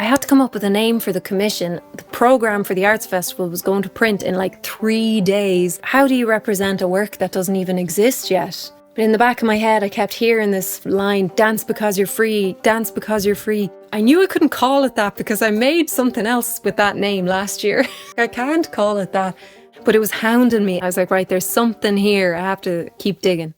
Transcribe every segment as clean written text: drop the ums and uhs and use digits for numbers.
I had to come up with a name for the commission. The programme for the Arts Festival was going to print in like 3 days. How do you represent a work that doesn't even exist yet? But in the back of my head, I kept hearing this line, dance because you're free, dance because you're free. I knew I couldn't call it that because I made something else with that name last year. I can't call it that. But it was hounding me. I was like, right, there's something here. I have to keep digging.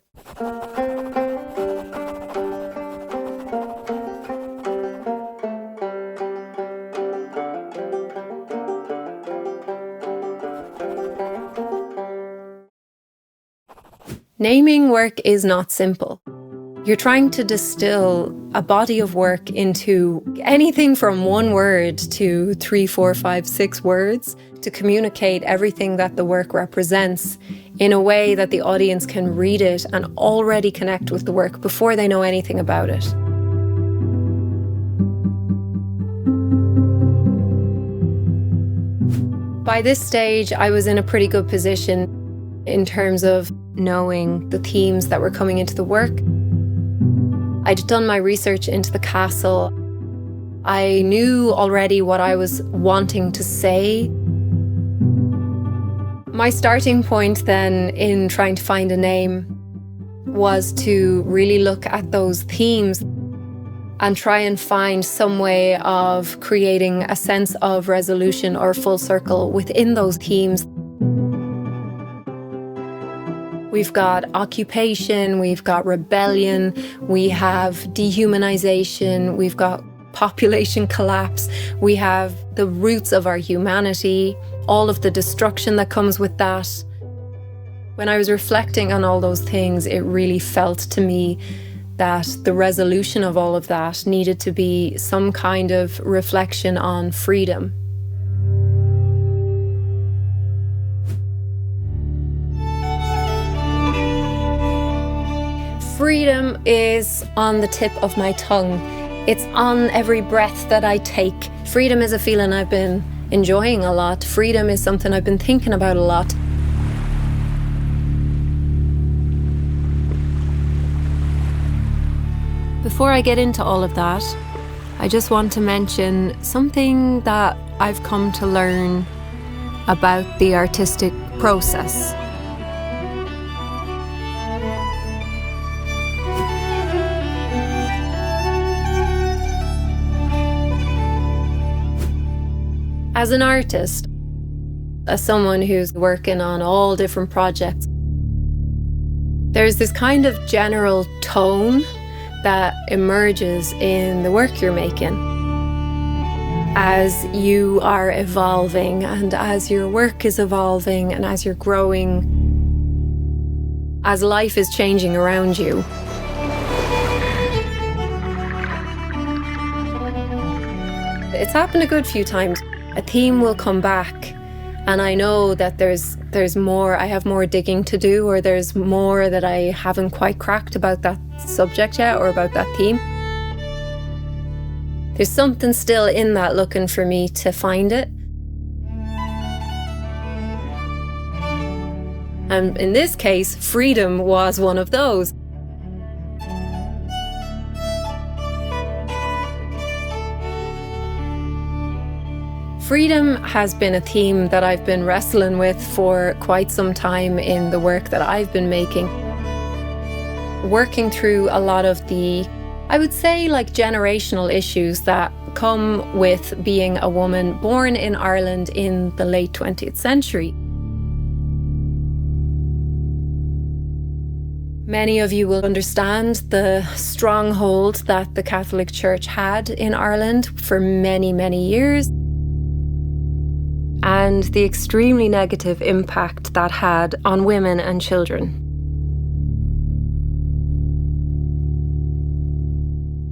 Naming work is not simple. You're trying to distill a body of work into anything from 1 word to 3, 4, 5, 6 words to communicate everything that the work represents in a way that the audience can read it and already connect with the work before they know anything about it. By this stage, I was in a pretty good position in terms of knowing the themes that were coming into the work. I'd done my research into the castle. I knew already what I was wanting to say. My starting point then in trying to find a name was to really look at those themes and try and find some way of creating a sense of resolution or full circle within those themes. We've got occupation, we've got rebellion, we have dehumanization, we've got population collapse, we have the roots of our humanity, all of the destruction that comes with that. When I was reflecting on all those things, it really felt to me that the resolution of all of that needed to be some kind of reflection on freedom. Freedom is on the tip of my tongue. It's on every breath that I take. Freedom is a feeling I've been enjoying a lot. Freedom is something I've been thinking about a lot. Before I get into all of that, I just want to mention something that I've come to learn about the artistic process. As an artist, as someone who's working on all different projects, there's this kind of general tone that emerges in the work you're making as you are evolving and as your work is evolving and as you're growing, as life is changing around you. It's happened a good few times. A theme will come back and I know that there's more, I have more digging to do, or there's more that I haven't quite cracked about that subject yet or about that theme. There's something still in that looking for me to find it. And in this case, freedom was one of those. Freedom has been a theme that I've been wrestling with for quite some time in the work that I've been making. Working through a lot of the, I would say, like generational issues that come with being a woman born in Ireland in the late 20th century. Many of you will understand the stronghold that the Catholic Church had in Ireland for many, many years, and the extremely negative impact that had on women and children.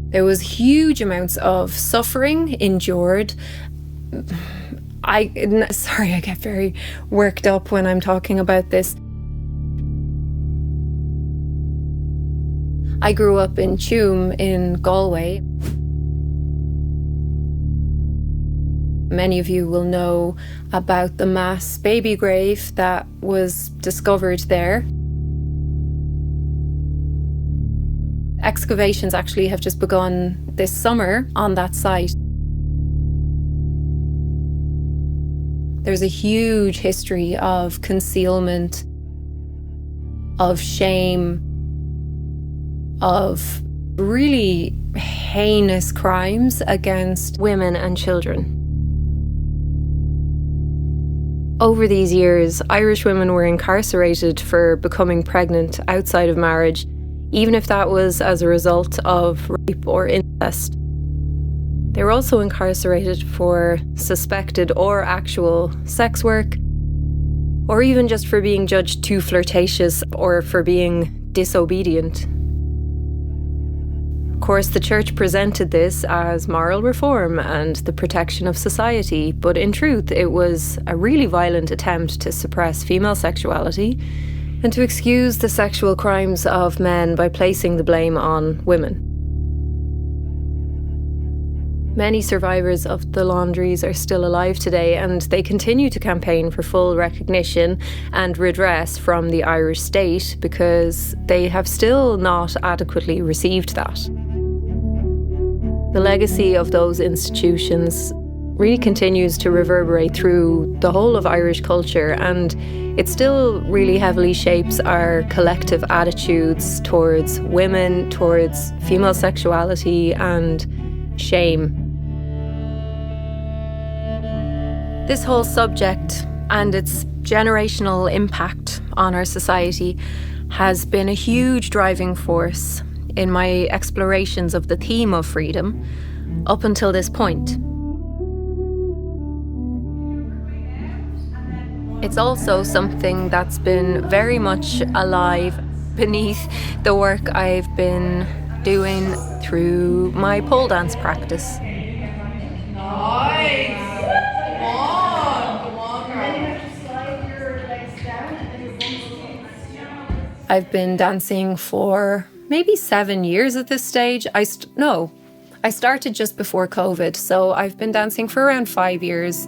There was huge amounts of suffering endured. I get very worked up when I'm talking about this. I grew up in Tuam in Galway. Many of you will know about the mass baby grave that was discovered there. Excavations actually have just begun this summer on that site. There's a huge history of concealment, of shame, of really heinous crimes against women and children. Over these years, Irish women were incarcerated for becoming pregnant outside of marriage, even if that was as a result of rape or incest. They were also incarcerated for suspected or actual sex work, or even just for being judged too flirtatious or for being disobedient. Of course, the church presented this as moral reform and the protection of society, but in truth, it was a really violent attempt to suppress female sexuality and to excuse the sexual crimes of men by placing the blame on women. Many survivors of the laundries are still alive today, and they continue to campaign for full recognition and redress from the Irish state because they have still not adequately received that. The legacy of those institutions really continues to reverberate through the whole of Irish culture, and it still really heavily shapes our collective attitudes towards women, towards female sexuality and shame. This whole subject and its generational impact on our society has been a huge driving force in my explorations of the theme of freedom up until this point. It's also something that's been very much alive beneath the work I've been doing through my pole dance practice. Nice! I've been dancing for maybe 7 years at this stage. I started just before COVID, so I've been dancing for around 5 years.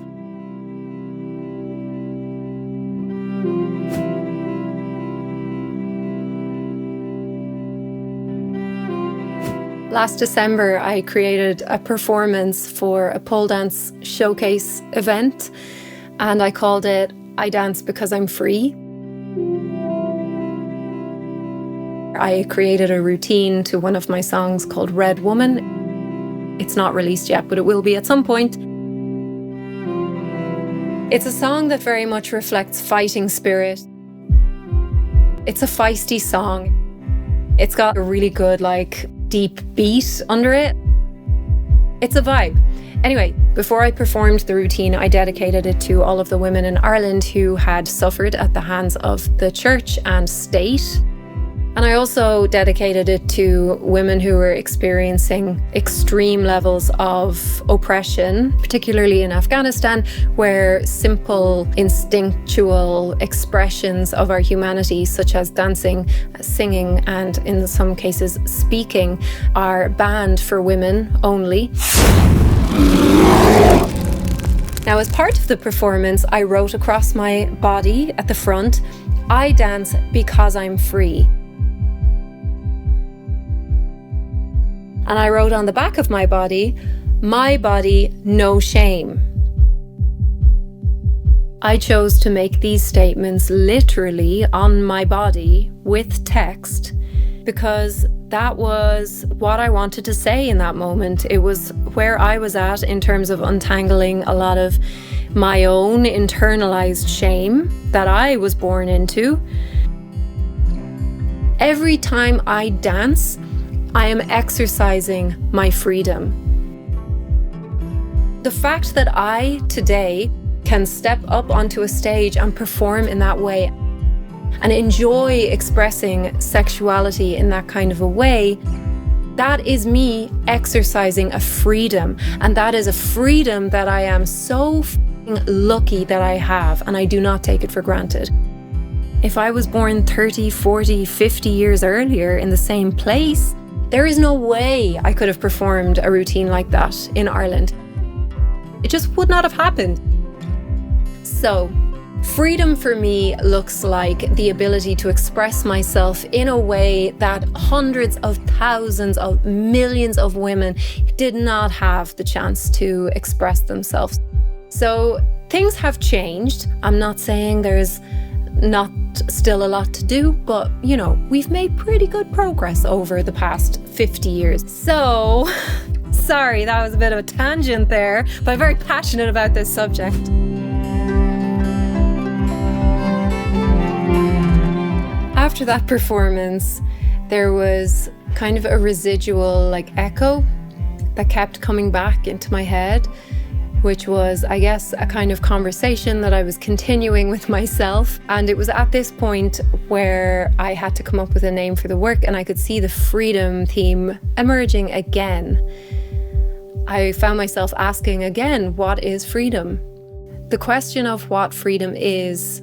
Last December, I created a performance for a pole dance showcase event, and I called it I Dance Because I'm Free. I created a routine to one of my songs called Red Woman. It's not released yet, but it will be at some point. It's a song that very much reflects fighting spirit. It's a feisty song. It's got a really good, deep beat under it. It's a vibe. Anyway, before I performed the routine, I dedicated it to all of the women in Ireland who had suffered at the hands of the church and state. And I also dedicated it to women who were experiencing extreme levels of oppression, particularly in Afghanistan, where simple instinctual expressions of our humanity, such as dancing, singing, and in some cases speaking, are banned for women only. Now, as part of the performance, I wrote across my body at the front, I dance because I'm free. And I wrote on the back of my body, no shame. I chose to make these statements literally on my body with text because that was what I wanted to say in that moment. It was where I was at in terms of untangling a lot of my own internalized shame that I was born into. Every time I dance, I am exercising my freedom. The fact that I, today, can step up onto a stage and perform in that way and enjoy expressing sexuality in that kind of a way, that is me exercising a freedom. And that is a freedom that I am so lucky that I have, and I do not take it for granted. If I was born 30, 40, 50 years earlier in the same place, there is no way I could have performed a routine like that in Ireland. It just would not have happened. So, freedom for me looks like the ability to express myself in a way that hundreds of thousands of millions of women did not have the chance to express themselves. So, things have changed. I'm not saying there's not still a lot to do, but we've made pretty good progress over the past 50 years. So, sorry, that was a bit of a tangent there, but I'm very passionate about this subject. After that performance, there was kind of a residual echo that kept coming back into my head, which was, I guess, a kind of conversation that I was continuing with myself. And it was at this point where I had to come up with a name for the work, and I could see the freedom theme emerging again. I found myself asking again, what is freedom? The question of what freedom is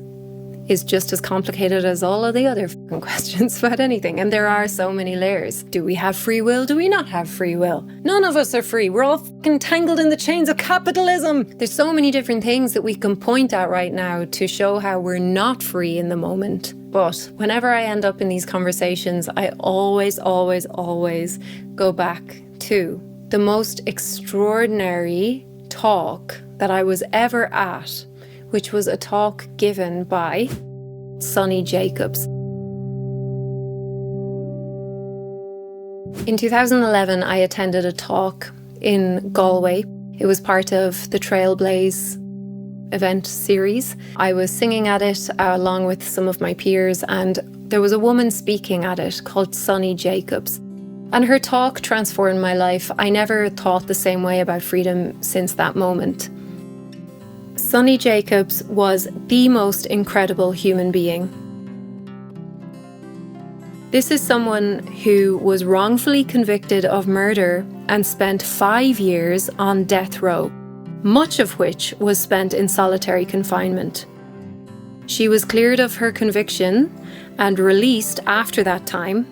just as complicated as all of the other questions about anything. And there are so many layers. Do we have free will? Do we not have free will? None of us are free. We're all tangled in the chains of capitalism. There's so many different things that we can point at right now to show how we're not free in the moment. But whenever I end up in these conversations, I always go back to the most extraordinary talk that I was ever at, which was a talk given by Sonny Jacobs. In 2011, I attended a talk in Galway. It was part of the Trailblaze event series. I was singing at it along with some of my peers, and there was a woman speaking at it called Sonny Jacobs. And her talk transformed my life. I never thought the same way about freedom since that moment. Sonny Jacobs was the most incredible human being. This is someone who was wrongfully convicted of murder and spent 5 years on death row, much of which was spent in solitary confinement. She was cleared of her conviction and released after that time.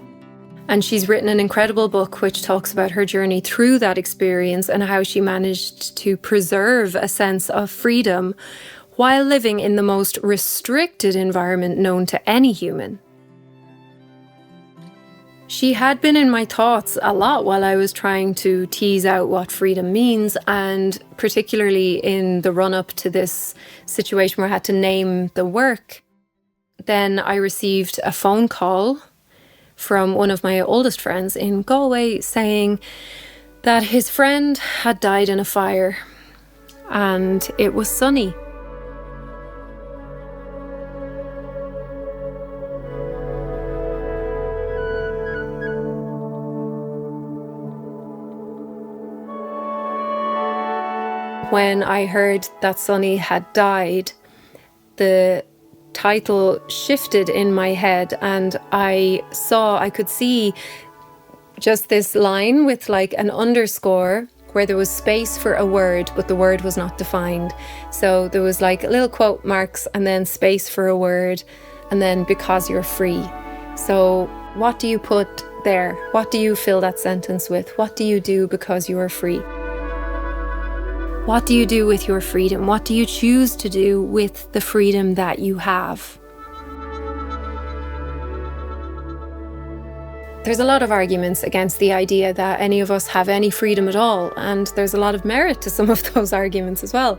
And she's written an incredible book which talks about her journey through that experience and how she managed to preserve a sense of freedom while living in the most restricted environment known to any human. She had been in my thoughts a lot while I was trying to tease out what freedom means, and particularly in the run-up to this situation where I had to name the work. Then I received a phone call from one of my oldest friends in Galway saying that his friend had died in a fire, and it was Sonny. When I heard that Sonny had died, the title shifted in my head, and I could see just this line with an underscore where there was space for a word, but the word was not defined. So there was little quote marks and then space for a word, and then because you're free. So what do you put there? What do you fill that sentence with? What do you do because you are free? What do you do with your freedom? What do you choose to do with the freedom that you have? There's a lot of arguments against the idea that any of us have any freedom at all, and there's a lot of merit to some of those arguments as well.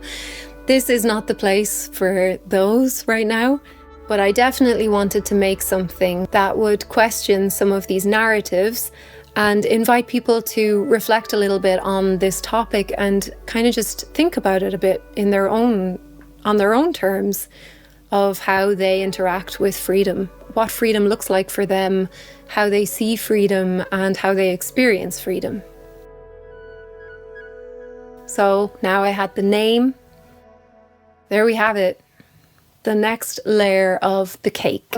This is not the place for those right now, but I definitely wanted to make something that would question some of these narratives and invite people to reflect a little bit on this topic and kind of just think about it a bit on their own terms of how they interact with freedom, what freedom looks like for them, how they see freedom, and how they experience freedom. So now I had the name. There we have it. The next layer of the cake.